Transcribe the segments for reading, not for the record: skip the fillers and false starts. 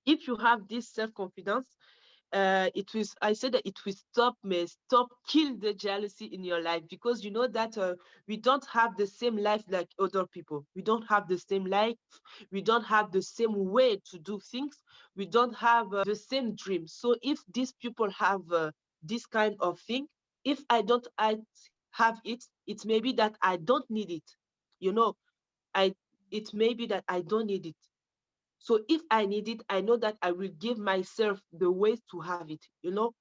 if you have this self-confidence, it will, I said that it will stop kill the jealousy in your life, because you know that we don't have the same life like other people. We don't have the same life. We don't have the same way to do things. We don't have the same dream. So if these people have this kind of thing, if I have it, it may be that I don't need it. You know, I it may be that I don't need it. So if I need it, I know that I will give myself the ways to have it, you know?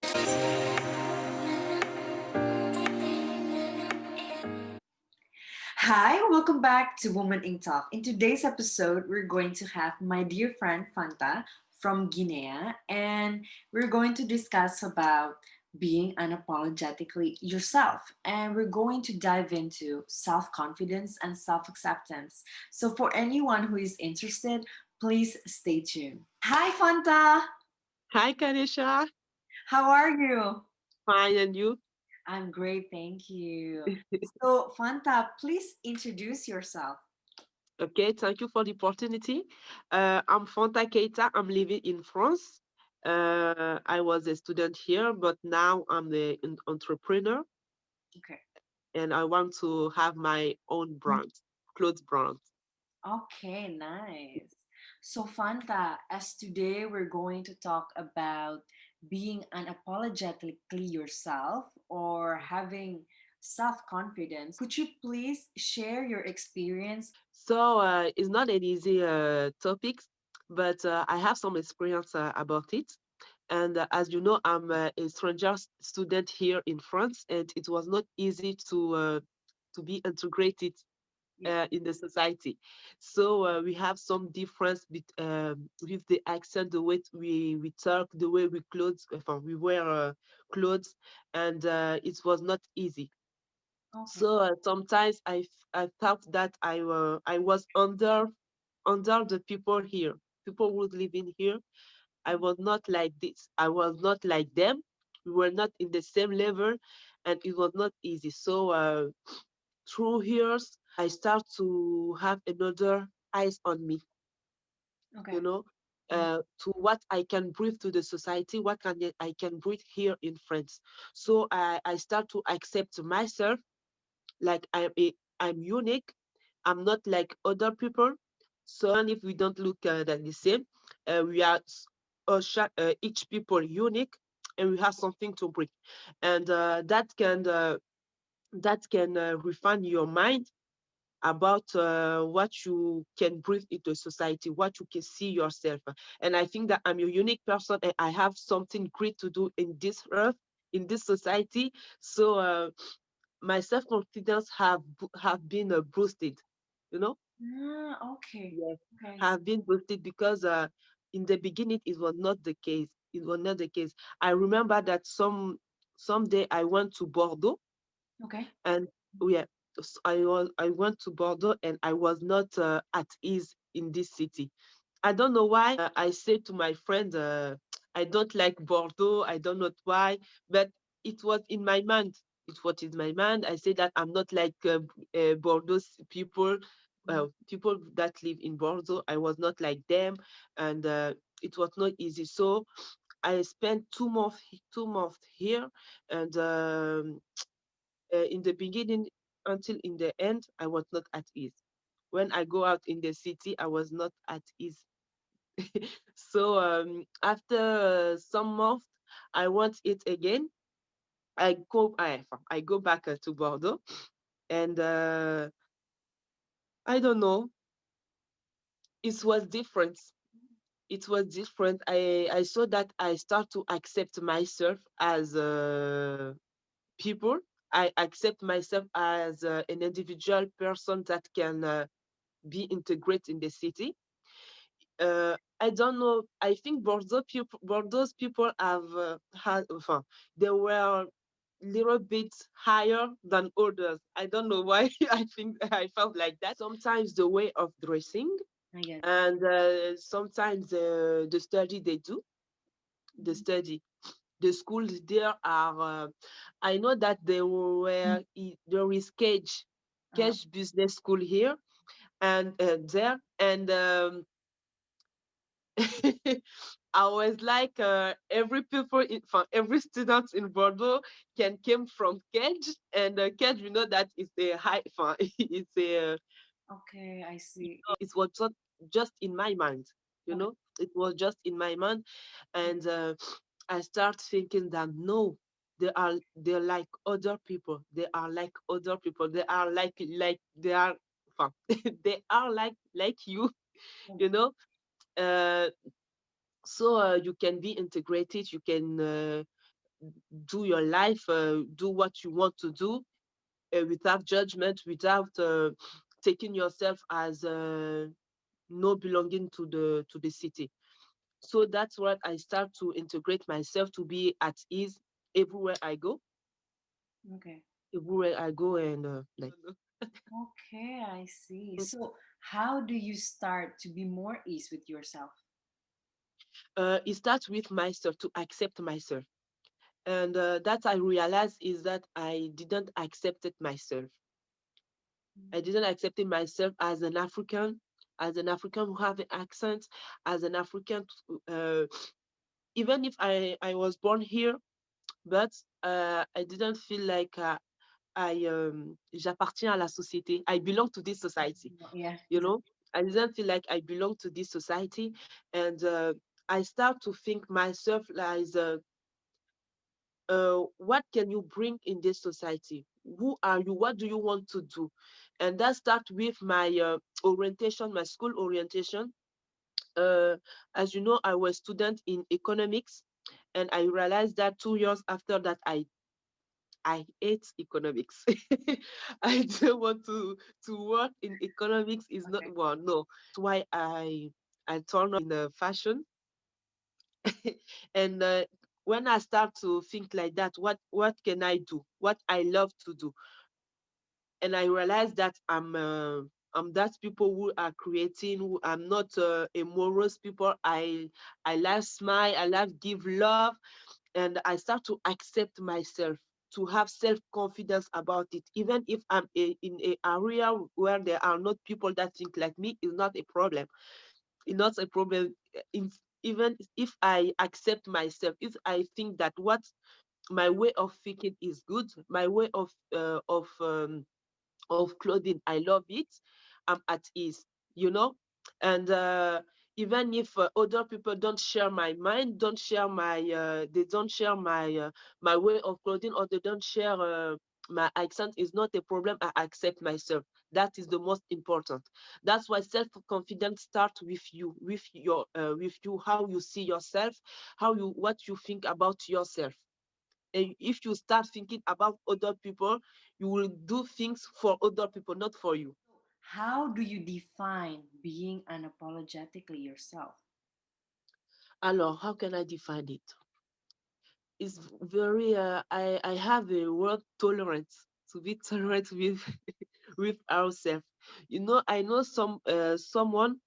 Hi, welcome back to Woman Inc. Talk. In today's episode, we're going to have my dear friend Fanta from Guinea, and we're going to discuss about being unapologetically yourself. And we're going to dive into self-confidence and self-acceptance. So for anyone who is interested, please stay tuned. Hi, Fanta. Hi, Kanisha. How are you? Fine, and you? I'm great, thank you. So, Fanta, please introduce yourself. Okay, thank you for the opportunity. I'm Fanta Keita. I'm living in France. I was a student here, but now I'm an entrepreneur, Okay. and I want to have my own brand, clothes brand. Okay, nice. So, Fanta, as today we're going to talk about being unapologetically yourself or having self confidence, could you please share your experience? So it's not an easy topic, but I have some experience about it. And as you know, I'm a stranger student here in France, and it was not easy to be integrated Yeah. in the society. So we have some difference with the accent, the way we talk, the way we wear clothes, and it was not easy. Okay. So sometimes I thought that I was under the people here, people who live in here. I was not like this. I was not like them. We were not in the same level, and it was not easy. So through years, I start to have another eyes on me, Okay. you know, Mm. to what I can bring to the society, what I can bring here in France. So I start to accept myself, like I'm unique. I'm not like other people. So even if we don't look like the same, we are each people unique, and we have something to bring, and that can refine your mind about what you can bring into society, what you can see yourself. And I think that I'm a unique person, and I have something great to do in this earth, in this society. So my self confidence have been boosted, you know. Ah, okay. Yes, Okay. have been boosted because in the beginning it was not the case. It was not the case. I remember that someday I went to Bordeaux, Okay. and yeah, I went to Bordeaux, and I was not at ease in this city. I don't know why. I said to my friend, I don't like Bordeaux. I don't know why, but it was in my mind. It was in my mind. I said that I'm not like Bordeaux people, Mm. people that live in Bordeaux. I was not like them, and it was not easy. So I spent 2 months, 2 months here, and in the beginning until in the end, I was not at ease. When I go out in the city, I was not at ease. So after some months, I want it again. I go back to Bordeaux, and I don't know. It was different. It was different. I saw that I start to accept myself as people. I accept myself as an individual person that can be integrated in the city. I don't know. I think Bordeaux people had, they were little bit higher than others. I don't know why. I think I felt like that. Sometimes the way of dressing, I get it. and sometimes the study they do, the Mhm. study, the schools there are. I know that there is Uh, Cage Business School here and there, and I was like, every people, every student in Bordeaux can came from Kedge, and Kedge, you know that is a high, it's a, Okay, I see. it was just in my mind, you Okay. know, it was just in my mind, and I start thinking that no, they're like other people. They are like other people. They are like they are, they are like you, you know. Uh, so you can be integrated. You can do your life, do what you want to do without judgment, without taking yourself as no belonging to the city. So that's what I start to integrate myself to be at ease everywhere I go, Okay. everywhere I go, and like Okay, I see. So, how do you start to be more ease with yourself? it starts with myself to accept myself, and that I realized is that I didn't accept it myself. I didn't accept it myself as an African who have an accent, as an African, uh, even if I was born here, but I didn't feel like j'appartiens à la société. I belong to this society, Yeah, you know. I didn't feel like I belong to this society, and I start to think myself as what can you bring in this society? Who are you? What do you want to do? And that start with my orientation, my school orientation. Uh, as you know, I was student in economics, and I realized that 2 years after that, I hate economics. I don't want to work in economics. Is not okay. well, no. Why I turn in fashion, and when I start to think like that, what can I do? What I love to do, and I realize that I'm that people who are creating. Who I'm not a morose people. I love smile. I love give love, and I start to accept myself, to have self-confidence about it. Even if I'm in a area where there are not people that think like me, is not a problem. It's not a problem. In, even if I accept myself, if I think that what my way of thinking is good, my way of clothing, I love it, I'm at ease, you know. And even if other people don't share my mind, don't share my they don't share my way of clothing, or they don't share my accent, is not a problem. I accept myself. That is the most important. That's why self-confidence starts with you, with you, how you see yourself, how you what you think about yourself. And if you start thinking about other people, you will do things for other people, not for you. How do you define being unapologetically yourself? Alors, how can I define it? It's very I have a word tolerance, to be tolerant with with ourselves. You know, I know someone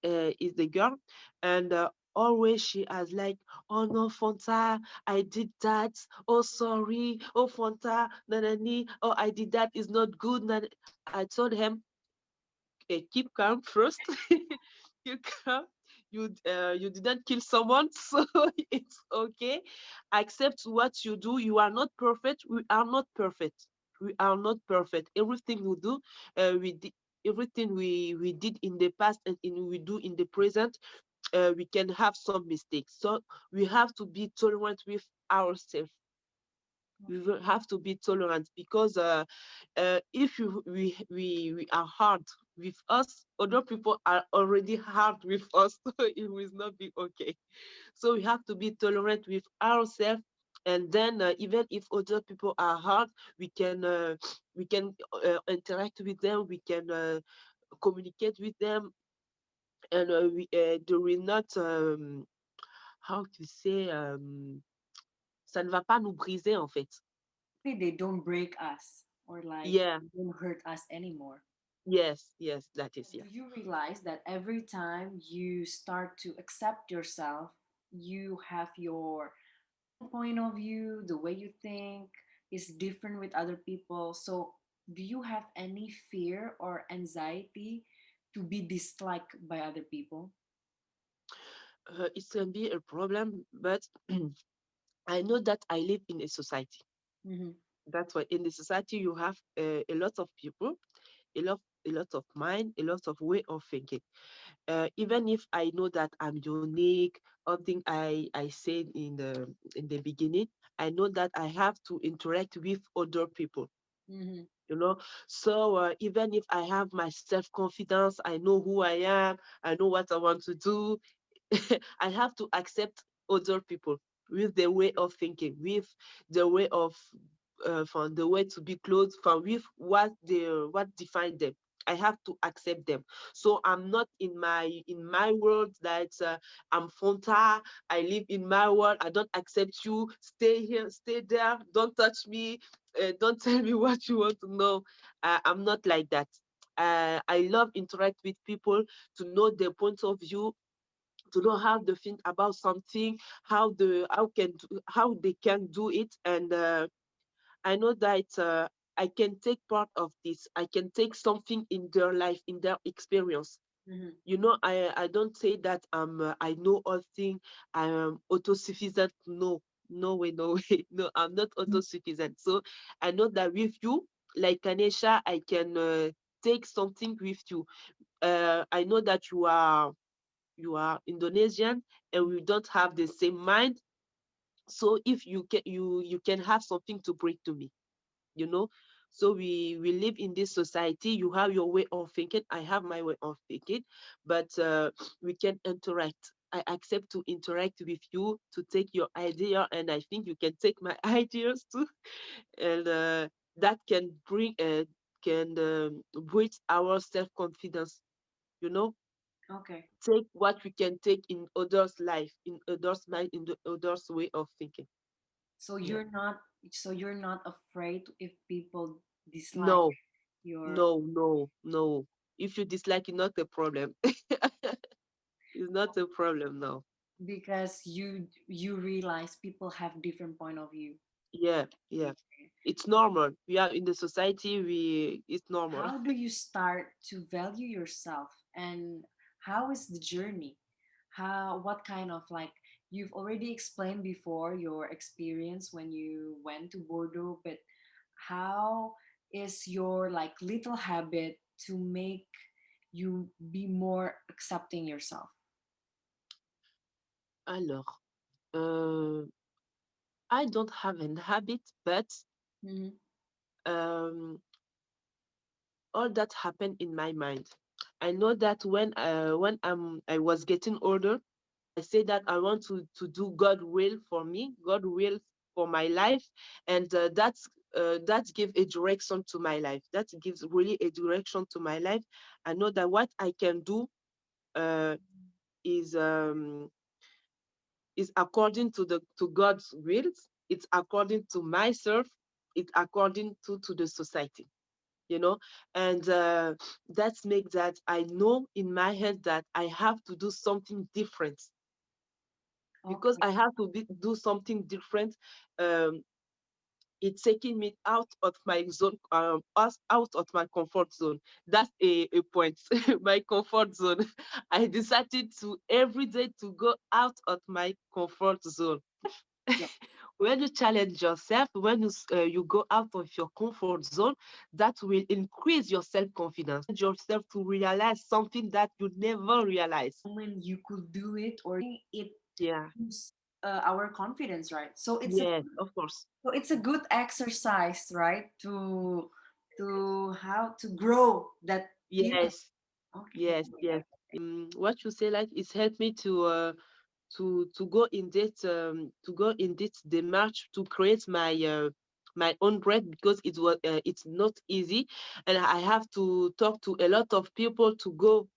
is the girl, and always she has like, oh no, Fanta, I did that. Oh sorry, oh Fanta, nanani, oh I did that, is not good. I told him, keep calm first. Keep calm. You didn't kill someone, so it's okay. Accept what you do. You are not perfect. We are not perfect. We are not perfect. Everything we do, we did. Everything we did in the past, and we do in the present, we can have some mistakes. So we have to be tolerant with ourselves. We will have to be tolerant, because if we are hard with us, other people are already hard with us, so it will not be okay. So we have to be tolerant with ourselves, and then even if other people are hard, we can interact with them, we can communicate with them, and they will not how to say ça ne va pas nous briser en fait. They don't break us or like Yeah. they don't hurt us anymore. Yes, yes, that is, Do yeah. you realize that every time you start to accept yourself, you have your own point of view, the way you think is different with other people. So, do you have any fear or anxiety to be disliked by other people? It can be a problem, but I know that I live in a society. Mm-hmm. That's why in the society you have a lot of people, a lot of mind, a lot of way of thinking. Even if I know that I'm unique, something I said in the beginning, I know that I have to interact with other people. Mm-hmm. You know, so even if I have my self-confidence, I know who I am, I know what I want to do. I have to accept other people with their way of thinking, with the way of from the way to be clothed, from with what define them. I have to accept them. So I'm not in my world that I'm Fanta. I live in my world. I don't accept you. Stay here, stay there. Don't touch me. Don't tell me what you want to know. I'm not like that. I love interact with people to know their point of view, to know how they think about something, how they can do it, and I know that I can take part of this. I can take something in their life, in their experience. Mm-hmm. I don't say that I know all things. I am autosufficient. No, no way, no way. No, I'm not autosufficient. So I know that with you, like Kanesha, I can take something with you. I know that you are Indonesian and we don't have the same mind. So if you can have something to bring to me, you know. So we live in this society. You have your way of thinking. I have my way of thinking, but we can interact. I accept to interact with you, to take your idea, and I think you can take my ideas too, and that can boost our self confidence. You know, Okay. take what we can take in others' life, in others' mind, in the others' way of thinking. So Yeah. you're not afraid if people dislike No, your, no. If you dislike it, not a problem. It's not a problem now. because you realize people have different point of view. Yeah, yeah. Okay. It's normal. We are in the society. It's normal. How do you start to value yourself, and how is the journey? How, what kind of, like, you've already explained before your experience when you went to Bordeaux, but how is your like little habit to make you be more accepting yourself? Alors, I don't have an habit, but Mm-hmm. um, all that happened in my mind. I know that when I was getting older, I say that I want to do God will for me, God will for my life, and that gives a direction to my life. That gives really a direction to my life. I know that what I can do uh, is according to God's will. It's according to myself. It's according to the society. You know, and that makes that I know in my head that I have to do something different, because Okay. I have to do something different. Um, it's taking me out of my zone, out of my comfort zone. That's a point. My comfort zone. I decided to every day to go out of my comfort zone. Yeah. When you challenge yourself, when you go out of your comfort zone, that will increase your self confidence. Yourself to realize something that you never realized. Moment you could do it, or it Yeah. boosts our confidence, right? So it's a, Yes, of course. so it's a good exercise, right, to how to grow that feeling. Yes. Okay. Yes, yes. What you say, like, it's helped me to go in this demarche to create my own brand, because it's not easy, and I have to talk to a lot of people to go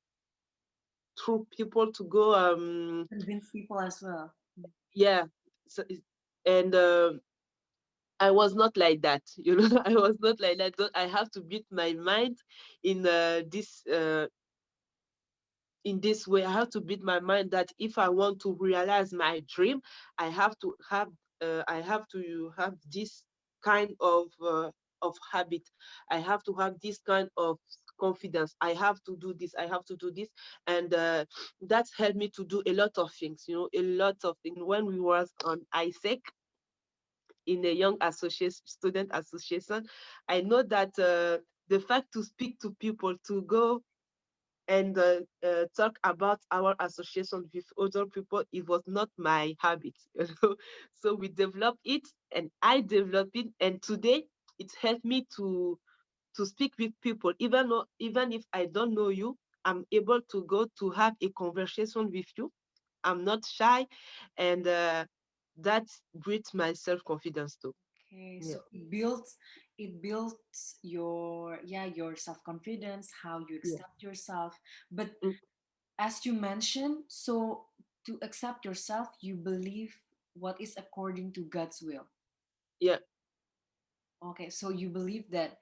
through people to go Convince people as well. yeah. So, and I was not like that, you know. I was not like that. So I have to beat my mind in this way. I have to beat my mind that if I want to realize my dream, I have this kind of habit. I have to have this kind of confidence. I have to do this, I have to do this. And that's helped me to do a lot of things, a lot of things. When we was on ISEC, in a young associate student association, I know that the fact to speak to people, to go and talk about our association with other people, it was not my habit. So we developed it, and I developed it, and today it helped me to speak with people, even if I don't know you. I'm able to go to have a conversation with you. I'm not shy, and that breeds my self-confidence too. Okay, Yeah. so it builds your, yeah, your self-confidence, how you Yeah. accept yourself. But Mm. as you mentioned, so to accept yourself, you believe what is according to God's will. Yeah. Okay, so you believe that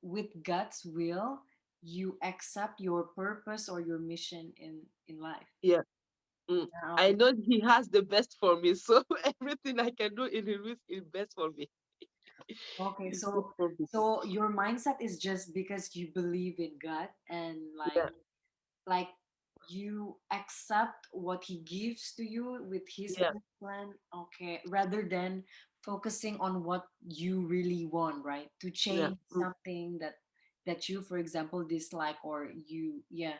with God's will, you accept your purpose or your mission in life. Yeah. Mm. Yeah, I okay. know he has the best for me, so everything I can do in his will is best for me. Okay, It's good so for me. so your mindset is just because you believe in God, and Yeah. like you accept what he gives to you with his Yeah. best plan. Okay, rather than focusing on what you really want, right, to Yeah. change Mm. something that you, for example, dislike, or you, yeah,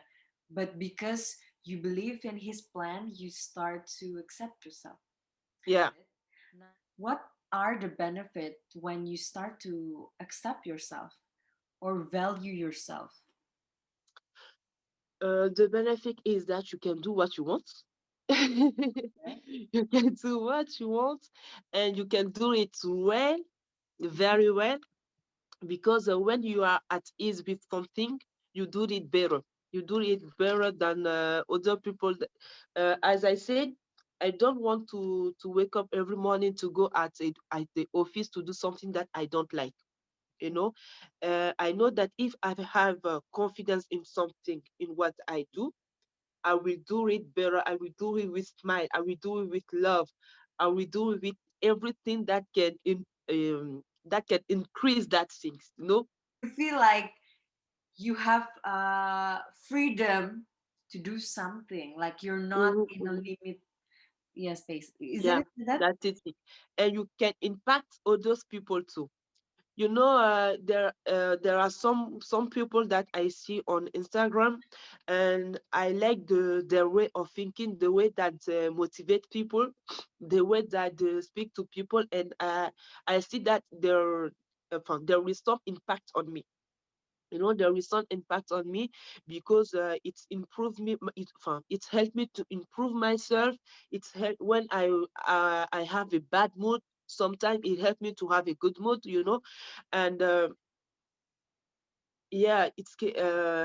but because you believe in his plan, you start to accept yourself. I Yeah. get it. What are the benefits when you start to accept yourself or value yourself? The benefit is that you can do what you want. Okay. You can do what you want, and you can do it well, very well, because when you are at ease with something, you do it better. You do it better than other people. As I said, I don't want to wake up every morning to go at the office to do something that I don't like. You know, I know that if I have confidence in something, in what I do, I will do it better. I will do it with smile. I will do it with love. I will do it with everything that can increase that things. You feel like you have freedom to do something, like you're not Mhm, in a mhm. limit, yeah, space, isn't Yeah, it that? that's it. And you can impact others people too. There are some people that I see on Instagram, and I like their way of thinking, the way that they motivate people, the way that they speak to people, and I see that there is some impact on me. There is some impact on me, because it's improved me. It's helped me to improve myself. It's helped when I have a bad mood. Sometimes it helped me to have a good mood. And yeah,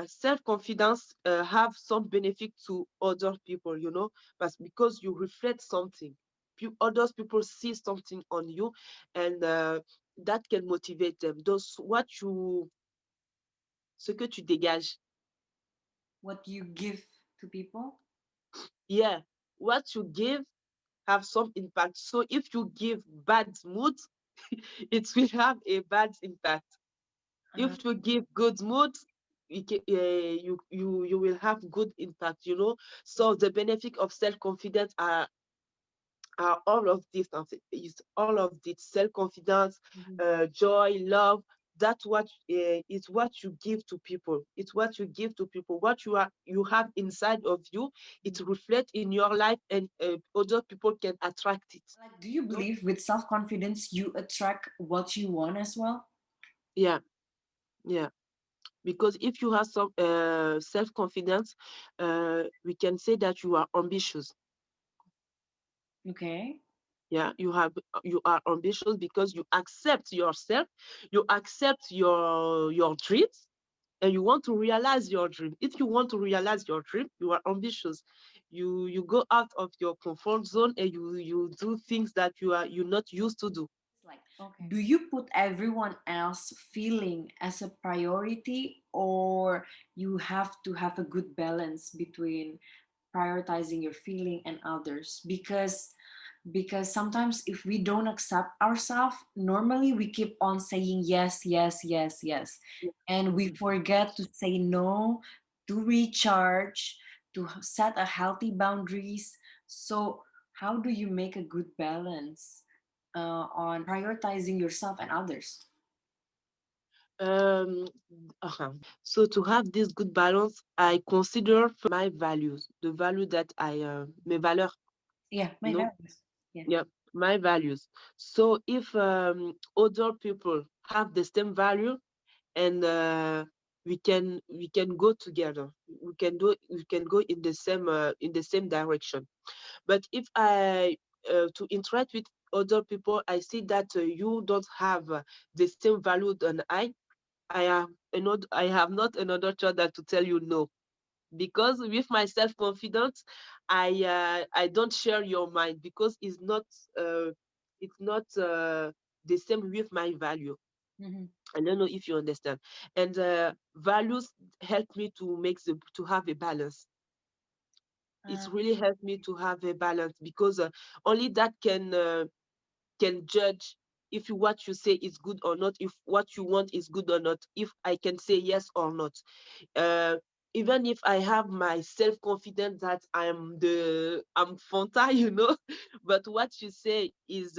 self-confidence have some benefit to other people, but because you reflect something, others people see something on you, and that can motivate them. Those what you Ce que tu dégages. What you give to people. Yeah, what you give have some impact. So if you give bad mood, it will have a bad impact. uh, If you give good mood, you will have good impact. So the benefit of self-confidence are all of this. Is all of this self-confidence, mhm. joy, love. That's what is what you give to people. It's what you give to people. What you have inside of you, it reflects in your life, and other people can attract it. Like, do you You know? believe with self-confidence you attract what you want as well? Yeah, yeah. Because if you have some self-confidence, we can say that you are ambitious. Okay. Yeah, you are ambitious because you accept yourself, you accept your dreams, and you want to realize your dream. If you want to realize your dream, you are ambitious. You go out of your comfort zone, and you do things that you're not used to do. Like, do you put everyone else feeling as a priority, or you have to have a good balance between prioritizing your feeling and others? Because because sometimes if we don't accept ourselves, normally we keep on saying yes, yes, yes, yes, Yeah. and we Mhm. forget to say no, to recharge, to set a healthy boundaries. So how do you make a good balance on prioritizing yourself and others? Um, so to have this good balance, I consider my values, the value that mes valeurs, Yeah, you my know, values. Yeah. yeah, my values. So if other people have the same value, and we can go together, we can go in the same direction. But if I to interact with other people, I see that you don't have the same value than I have not another choice than to tell you no, because with my self confidence, I don't share your mind because it's not the same with my value. Mm-hmm. I don't know if you understand. And values help me to have a balance. It's really helped me to have a balance because only that can judge if what you say is good or not, if what you want is good or not, if I can say yes or not. Uh, Even if I have my self confidence that I'm Fanta, but what you say is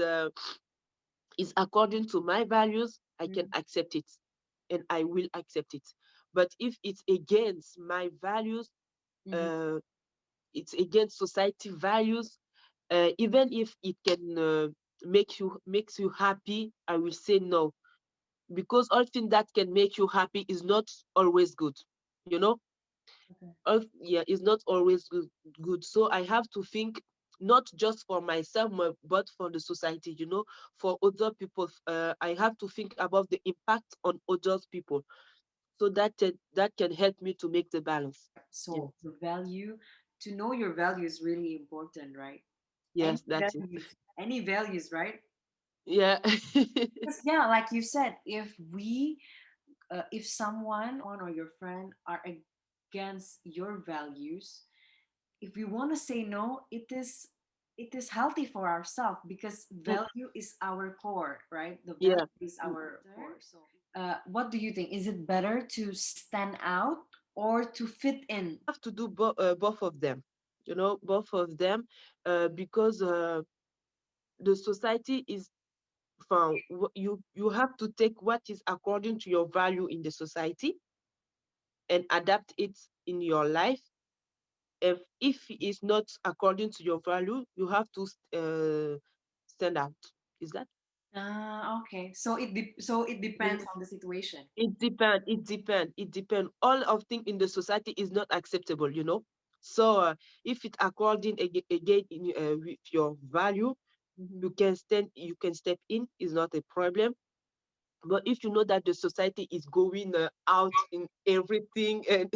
according to my values, I can accept it, and I will accept it. But if it's against my values, Mm-hmm. uh, it's against society values, even if it can makes you happy, I will say no, because all thing that can make you happy is not always good. You know, Okay. yeah, it's not always good. So I have to think not just for myself, but for the society. For other people, I have to think about the impact on other people, so that can help me to make the balance. Yeah. So the value, to know your value is really important, right? Any Yes, that's it. values, any values, right? Yeah. Because yeah, like you said, if someone or your friend are against your values, if we want to say no, it is healthy for ourselves because Mm, value is our core, right? The yeah. value is Mm. our core. So what do you think, is it better to stand out or to fit in? Have to do both of them. Both of them, because the society is found. You have to take what is according to your value in the society and adapt it in your life. If it's not according to your value, you have to stand out. Is that? Okay, so it depends on the situation. It depend. All of things in the society is not acceptable. So if it's according again with your value, Mhm. you can step in, is not a problem. But if you know that the society is going out in everything and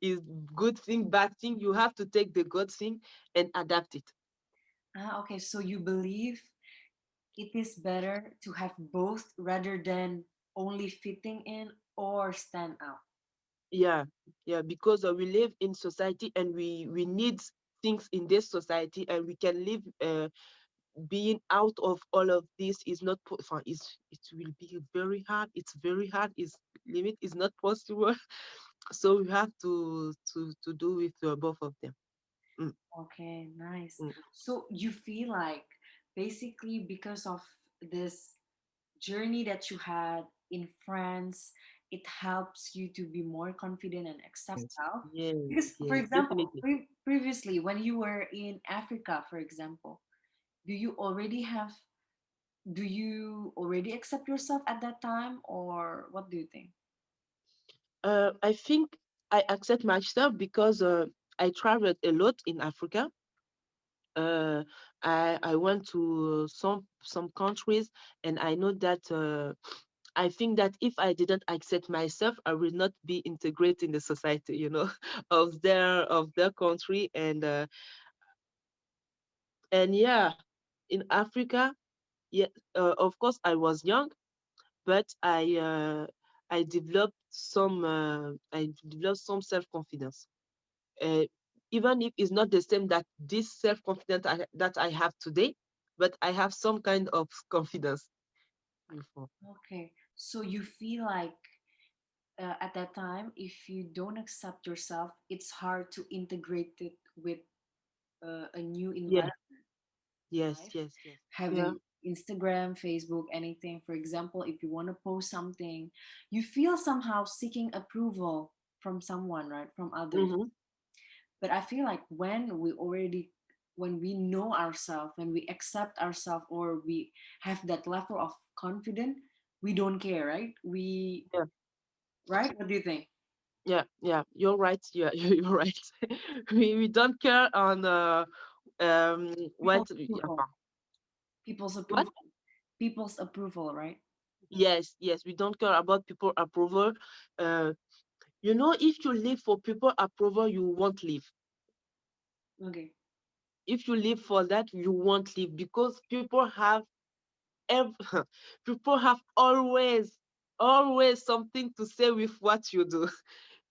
is good thing, bad thing, you have to take the good thing and adapt it. Okay, so you believe it is better to have both rather than only fitting in or stand out. Yeah, yeah, because we live in society and we need things in this society, and we can live being out of all of this is not it will be very hard. It's very hard. It's limit is not possible. So we have to do with both of them. Mm, Okay, nice. mm. So you feel like basically because of this journey that you had in France, it helps you to be more confident and accept Yes, yourself. yes, Because, for yes, example, definitely. previously when you were in Africa, for example, do you already have do you already accept yourself at that time, or what do you think? I think I accept myself because I traveled a lot in Africa. uh, I went to some countries, and I know that I think that if I didn't accept myself, I will not be integrated in the society, of their country, and yeah, in Africa, yeah, of course I was young, but I developed some self confidence. Uh, Even if it's not the same that this self confidence that I have today, but I have some kind of confidence before. Okay. So you feel like at that time, if you don't accept yourself, it's hard to integrate it with a new Yeah, environment. yes, Life, yes, yes. Yeah. having Instagram, Facebook, anything. For example, if you want to post something, you feel somehow seeking approval from someone, right? From others. Mm-hmm. But I feel like when we know ourselves, when we accept ourselves, or we have that level of confidence, we don't care, right? Yeah, Right? What do you think? yeah, yeah. You're right. Yeah, you're right. We don't care on People's what approval, people's what? approval, people's approval, right? Yes, yes. We don't care about people approval. Uh, if you live for people approval, you won't live. Okay. If you live for that, you won't live because people have ev- people have always something to say with what you do.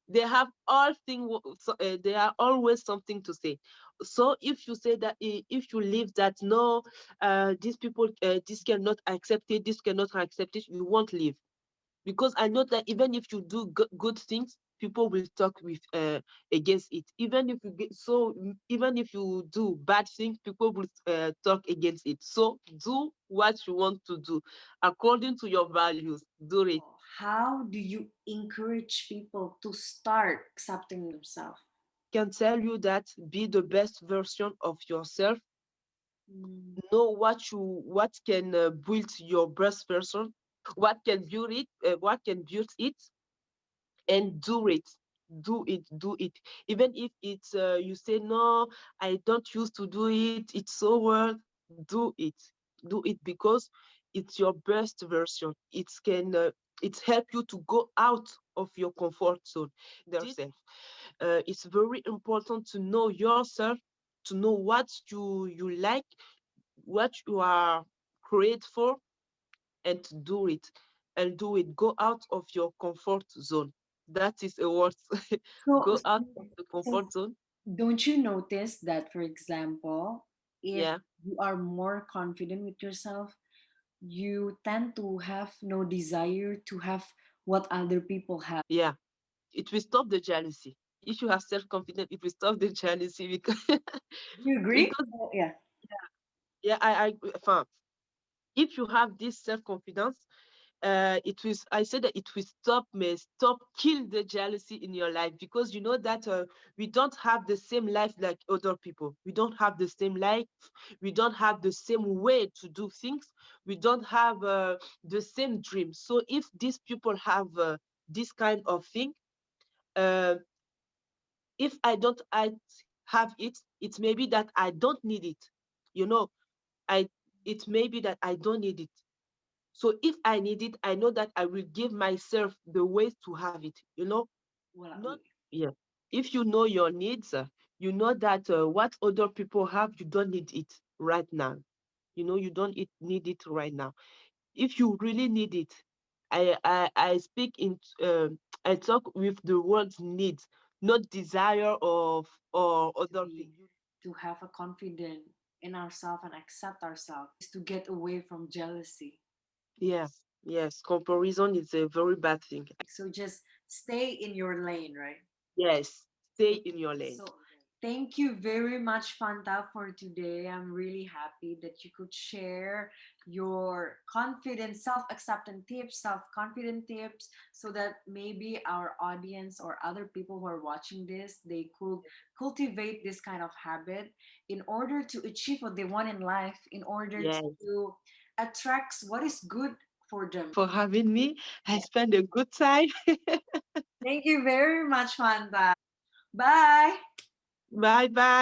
They have they are always something to say. So if you say that, if you leave that, no, these people, this cannot accept it, this cannot accept it, you won't leave. Because I know that even if you do good things, people will talk with against it. Even if you even if you do bad things, people will talk against it. So do what you want to do according to your values. Do it. How do you encourage people to start accepting themselves? Can tell you that be the best version of yourself. Mm, Know what can build your best person, what can build it, and do it. Do it. Even if it's you say no, I don't used to do it, it's so hard. Do it because it's your best version. It help you to go out of your comfort zone. Yourself, it's very important to know yourself, to know what you like, what you are created for, and to do it. And do it. Go out of your comfort zone. That is a word. So, Go out of the so comfort zone. don't you notice that, for example, if Yeah, you are more confident with yourself, you tend to have no desire to have what other people have? yeah. It will stop the jealousy. If you have self-confidence, it will stop the jealousy because Do you agree? because Yeah. yeah, enfin, if you have this self-confidence, it will I said that it will stop kill the jealousy in your life, because you know that we don't have the same life like other people. We don't have the same life. We don't have the same way to do things. We don't have the same dream. So if these people have this kind of thing, uh, if I have it, it may be that I don't need it. You know, I it may be that I don't need it. So if I need it, I know that I will give myself the ways to have it. Voilà, Not oui. yeah. If you know your needs, you know that what other people have, you don't need it right now. You don't need it right now. If you really need it, I speak in I talk with the word needs, not desire of or other thing. To have a confidence in ourselves and accept ourselves is to get away from jealousy. Yeah, yes. Comparison is a very bad thing. So just stay in your lane, right? Yes, stay in your lane. So thank you very much, Fanta, for today. I'm really happy that you could share your confidence, self-acceptance tips, self-confident tips, so that maybe our audience or other people who are watching this, they could cultivate this kind of habit in order to achieve what they want in life, in order Yes. to attract what is good for them. For having me. I spent a good time. Thank you very much, Fanta. Bye. Bye bye.